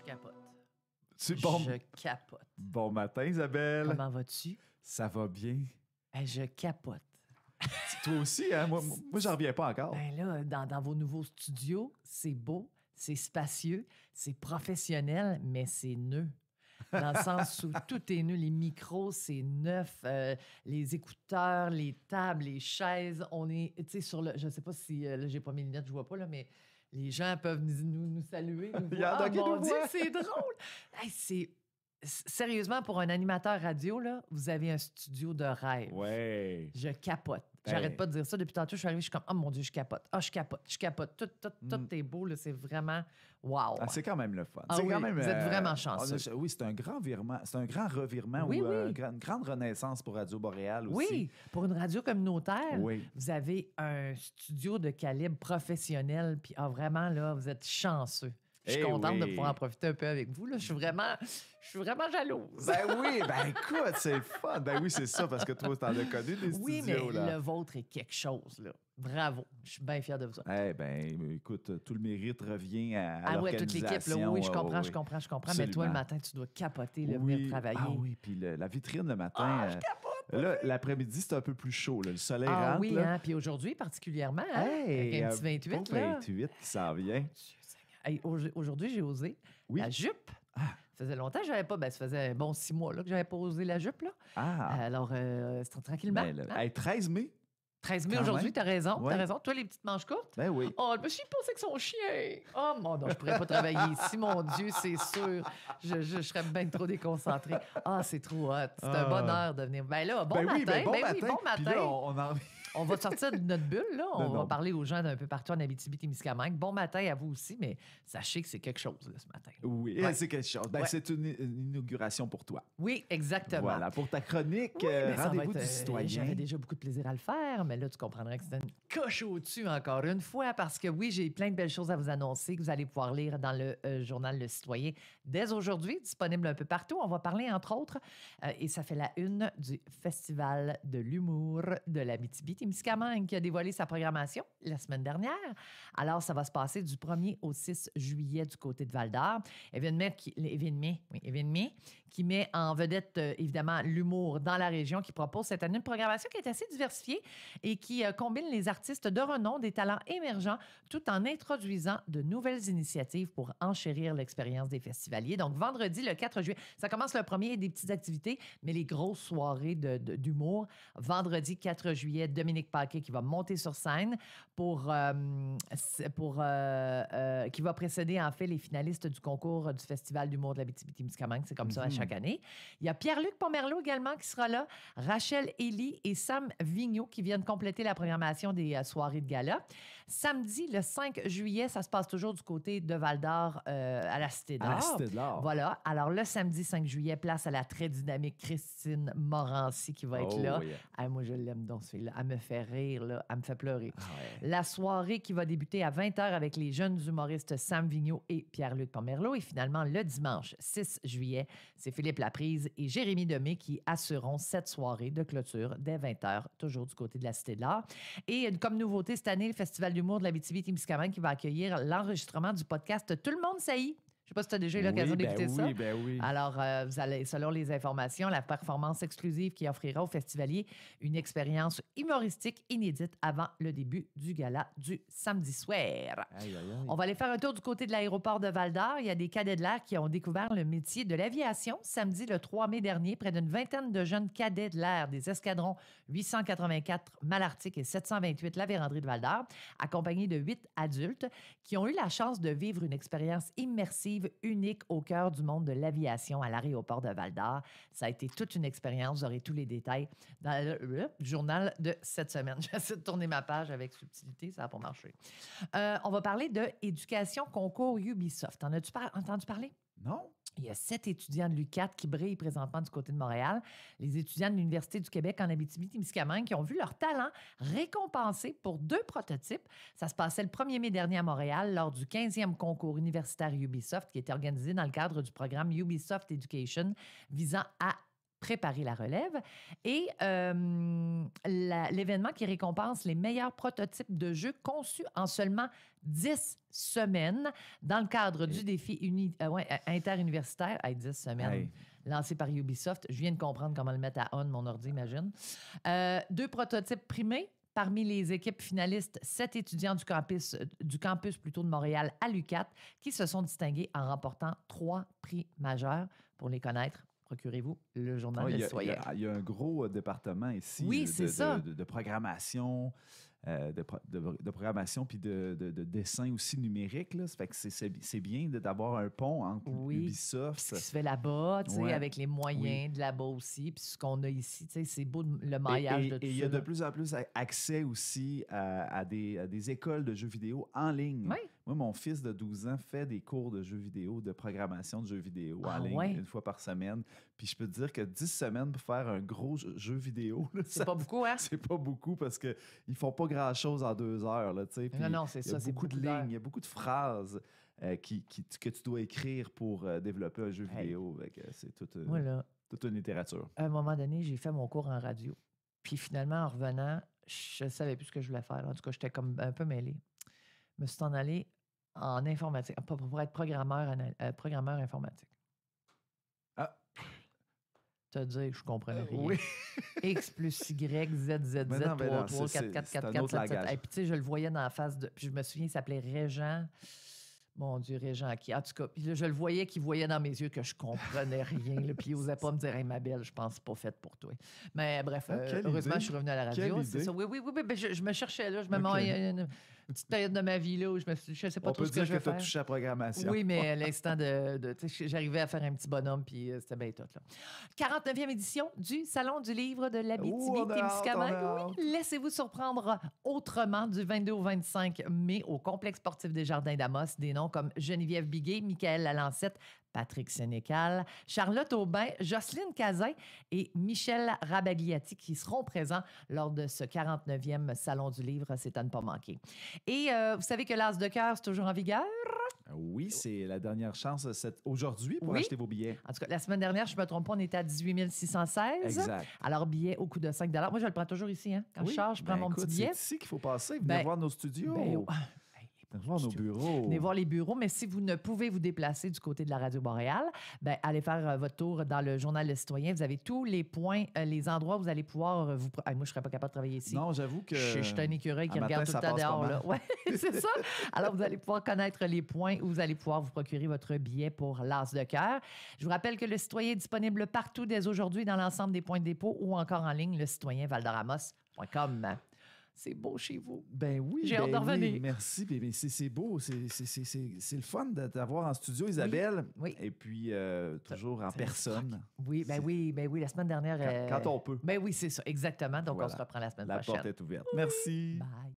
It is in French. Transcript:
je capote. Bon... Je capote. Bon matin, Isabelle. Comment vas-tu? Ça va bien. Je capote. Toi aussi, hein? Moi, j'en reviens pas encore. Ben là, dans vos nouveaux studios, c'est beau, c'est spacieux, c'est professionnel, mais c'est neuf. Dans le sens où tout est neuf. Les micros, c'est neuf. Les écouteurs, les tables, les chaises. On est, tu sais, sur le... Je sais pas si... là, j'ai pas mes lunettes, je vois pas, là, mais... Les gens peuvent nous saluer. Il y en a qui mon nous Dieu, voient. c'est drôle! Hey, sérieusement, pour un animateur radio, là, vous avez un studio de rêve. Ouais. Je capote. Ben. J'arrête pas de dire ça. Depuis tantôt, je suis arrivée, je suis comme, oh mon Dieu, je capote. Ah, je capote. Tout est beau, là. C'est vraiment wow. Ah, c'est quand même le fun. Ah C'est oui, quand même, vous êtes vraiment chanceux. Oui, c'est un grand virement. C'est un grand revirement Oui, ou oui. une grande renaissance pour Radio Boréal aussi. Oui, pour une radio communautaire, Oui. vous avez un studio de calibre professionnel. Puis vraiment, là, vous êtes chanceux. Je suis Eh contente de oui. pouvoir en profiter un peu avec vous. Là. Je suis vraiment jalouse. Ben oui, ben écoute, c'est le fun. Ben oui, c'est ça, parce que toi, t'en as connu des Oui, studios, mais là. le vôtre est quelque chose, là. Bravo. Je suis bien fière de vous. Eh ben, écoute, tout le mérite revient à Ah ouais, toute l'équipe, l'organisation. là. Oui, je comprends. Oui. Mais toi, Absolument. le matin, tu dois capoter, là, Oui. venir travailler. Ah oui, puis la vitrine le matin. je capote! Là, l'après-midi, c'est un peu plus chaud. Là. Le soleil Ah rentre. oui, là. hein? Puis aujourd'hui, particulièrement, hein? Hey, avec un petit 28, beau là. 28 qui s'en vient. Dieu Seigneur. Hey, aujourd'hui, j'ai osé Oui. la jupe. Ça faisait longtemps que j'avais pas... Ben, ça faisait un bon 6 mois là, que j'avais pas osé la jupe, là. Ah, Alors, c'est tranquillement. ben, là, hein? hey, 13 mai. 13 mai quand aujourd'hui, même. t'as raison. Ouais. T'as raison. Toi, les petites manches courtes? Ben oui. Oh, je me suis pensé que son chien. Oh, mon non, je pourrais pas travailler ici, mon Dieu, c'est sûr. Je serais bien trop déconcentrée. Ah, c'est trop hot. C'est un bonheur de venir. Ben là, bon Ben matin. oui, ben bon Ben matin. oui, bon Puis matin. là, on en... On va sortir de notre bulle, là. On Non, va non. parler aux gens d'un peu partout en Abitibi-Témiscamingue. Bon matin à vous aussi, mais sachez que c'est quelque chose, là, ce matin. Oui, Ouais. c'est quelque chose. Ben, Ouais. c'est une inauguration pour toi. Oui, exactement. Voilà, pour ta chronique, Oui, mais ça va rendez-vous être, du citoyen. J'avais déjà beaucoup de plaisir à le faire, mais là, tu comprendrais que c'est une coche au-dessus encore une fois, parce que oui, j'ai plein de belles choses à vous annoncer que vous allez pouvoir lire dans le journal Le Citoyen dès aujourd'hui, disponible un peu partout. On va parler, entre autres, et ça fait la une du Festival de l'humour de l'Abitibi-Témiscamingue qui a dévoilé sa programmation la semaine dernière. Alors, ça va se passer du 1er au 6 juillet du côté de Val-d'Or. Événement qui met en vedette, évidemment, l'humour dans la région, qui propose cette année une programmation qui est assez diversifiée et qui combine les artistes de renom, des talents émergents, tout en introduisant de nouvelles initiatives pour enchérir l'expérience des festivaliers. Donc, vendredi, le 4 juillet, ça commence le 1er, des petites activités, mais les grosses soirées d'humour. Vendredi, 4 juillet, Dominique Paquet qui va monter sur scène qui va précéder, en fait, les finalistes du concours du Festival d'humour de l'Abitibi-Témiscamingue. C'est comme ça à chaque année. Il y a Pierre-Luc Pomerleau également qui sera là, Rachel Elie et Sam Vigneault qui viennent compléter la programmation des soirées de gala. Samedi, le 5 juillet, ça se passe toujours du côté de Val-d'Or à la Cité d'Or. À la Cité de l'Or. Voilà. Alors, le samedi 5 juillet, place à la très dynamique Christine Morancy qui va être Oh, là. yeah. Ah, moi, je l'aime donc, celui-là. Elle me fait rire, là. Elle me fait pleurer. Ah ouais. La soirée qui va débuter à 20h avec les jeunes humoristes Sam Vigneault et Pierre-Luc Pomerleau. Et finalement, le dimanche 6 juillet, c'est Philippe Laprise et Jérémy Demé qui assureront cette soirée de clôture dès 20h, toujours du côté de la Cité de l'Art. Et comme nouveauté cette année, le Festival d'humour de l'Abitibi-Témiscamingue qui va accueillir l'enregistrement du podcast Tout le monde saillit. Je sais pas si tu as déjà eu l'occasion d'écouter ça. Ben oui. Alors, vous allez, selon les informations, la performance exclusive qui offrira aux festivaliers une expérience humoristique inédite avant le début du gala du samedi soir. Aïe, aïe, aïe. On va aller faire un tour du côté de l'aéroport de Val-d'Or. Il y a des cadets de l'air qui ont découvert le métier de l'aviation. Samedi, le 3 mai dernier, près d'une vingtaine de jeunes cadets de l'air des escadrons 884 Malartic et 728 La Vérandrie de Val-d'Or, accompagnés de 8 adultes qui ont eu la chance de vivre une expérience immersive unique au cœur du monde de l'aviation à l'aéroport de Val-d'Or. Ça a été toute une expérience. Vous aurez tous les détails dans le journal de cette semaine. J'essaie de tourner ma page avec subtilité, ça n'a pas marché. On va parler de éducation concours Ubisoft. En as-tu entendu parler? Non? Il y a 7 étudiants de l'UQAT qui brillent présentement du côté de Montréal. Les étudiants de l'Université du Québec en Abitibi-Témiscamingue qui ont vu leur talent récompensé pour 2 prototypes. Ça se passait le 1er mai dernier à Montréal lors du 15e concours universitaire Ubisoft qui était organisé dans le cadre du programme Ubisoft Education visant à préparer la relève. Et l'événement qui récompense les meilleurs prototypes de jeux conçus en seulement 10 semaines dans le cadre du défi interuniversitaire. 10 semaines. Hey. Lancé par Ubisoft. Je viens de comprendre comment le mettre à on, mon ordi, imagine. 2 prototypes primés. Parmi les équipes finalistes, 7 étudiants du campus de Montréal à l'UQAT qui se sont distingués en remportant 3 prix majeurs. Pour les connaître, procurez-vous le Journal Le Citoyen. Il y a un gros département ici de programmation. De programmation puis de dessin aussi numérique. Là. Ça fait que c'est bien d'avoir un pont entre Ubisoft. Puis ce qui se fait là-bas, avec les moyens de là-bas aussi. Puis ce qu'on a ici, c'est beau le maillage de tout ça. Et il y a de plus en plus accès aussi à des écoles de jeux vidéo en ligne. Oui. Moi, mon fils de 12 ans fait des cours de jeux vidéo, de programmation de jeux vidéo en ligne une fois par semaine. Puis je peux te dire que 10 semaines pour faire un gros jeu vidéo, là, c'est pas beaucoup, hein? C'est pas beaucoup parce qu'ils font pas grand-chose en 2 heures. Là, non, c'est ça. Il y a beaucoup de lignes, il y a beaucoup de phrases que tu dois écrire pour développer un jeu vidéo. C'est toute une littérature. À un moment donné, j'ai fait mon cours en radio. Puis finalement, en revenant, je savais plus ce que je voulais faire. En tout cas, j'étais comme un peu mêlée. Je me suis en allé en informatique pour être programmeur informatique. Ah! Te dire que je comprenais rien. Oui. X plus Y, Z, Z, Z, 3, 3, 4, 4, 4, 4, 7, 7. Et puis, tu sais, je le voyais dans la face de... Puis je me souviens, il s'appelait Régent. Mon Dieu, Régent qui... En tout cas, puis là, je le voyais qu'il voyait dans mes yeux que je comprenais rien. Là, puis il n'osait pas me dire « Hey, ma belle, je pense pas faite pour toi. » Mais bref, heureusement, je suis revenue à la radio. C'est ça. Oui, ben, je me cherchais là. Je me mets une petite période de ma vie là où je ne sais pas trop ce que je vais faire. On peut dire que tu as touché à la programmation. Oui, mais à l'instant j'arrivais à faire un petit bonhomme, puis c'était bien tout. Là. 49e édition du Salon du livre de l'Abitibi-Témiscamingue. Oui, laissez-vous surprendre autrement du 22 au 25 mai au complexe sportif des Jardins d'Amos. Des noms comme Geneviève Biguet, Michaël Lalancette, Patrick Sénécal, Charlotte Aubin, Jocelyne Cazin et Michel Rabagliati qui seront présents lors de ce 49e Salon du livre. C'est à ne pas manquer. Et vous savez que l'As de cœur, c'est toujours en vigueur? Oui, c'est la dernière chance aujourd'hui pour acheter vos billets. En tout cas, la semaine dernière, je ne me trompe pas, on était à 18 616. Exact. Alors, billet au coût de 5 $. Moi, je le prends toujours ici. Hein? Quand je charge, je prends mon petit billet. C'est ici qu'il faut passer. Venez voir nos studios. Venez voir nos bureaux. Venez voir les bureaux, mais si vous ne pouvez vous déplacer du côté de la Radio Boréal, allez faire votre tour dans le Journal Le Citoyen. Vous avez tous les points, les endroits où vous allez pouvoir moi, je ne serais pas capable de travailler ici. Non, j'avoue que... Je suis un écureuil qui regarde tout le temps dehors. Là. Ouais, c'est ça. Alors, vous allez pouvoir connaître les points où vous allez pouvoir vous procurer votre billet pour l'As de cœur. Je vous rappelle que Le Citoyen est disponible partout dès aujourd'hui dans l'ensemble des points de dépôt ou encore en ligne, lecitoyenvaldoramos.com. C'est beau chez vous. Ben oui. J'ai hâte de revenir. Oui, merci. C'est beau. C'est le fun de t'avoir en studio, Isabelle. Oui. Et puis, toujours en personne. Oui, la semaine dernière... Quand on peut. Ben oui, c'est ça, exactement. Donc, on se reprend la semaine prochaine. La porte est ouverte. Merci. Bye.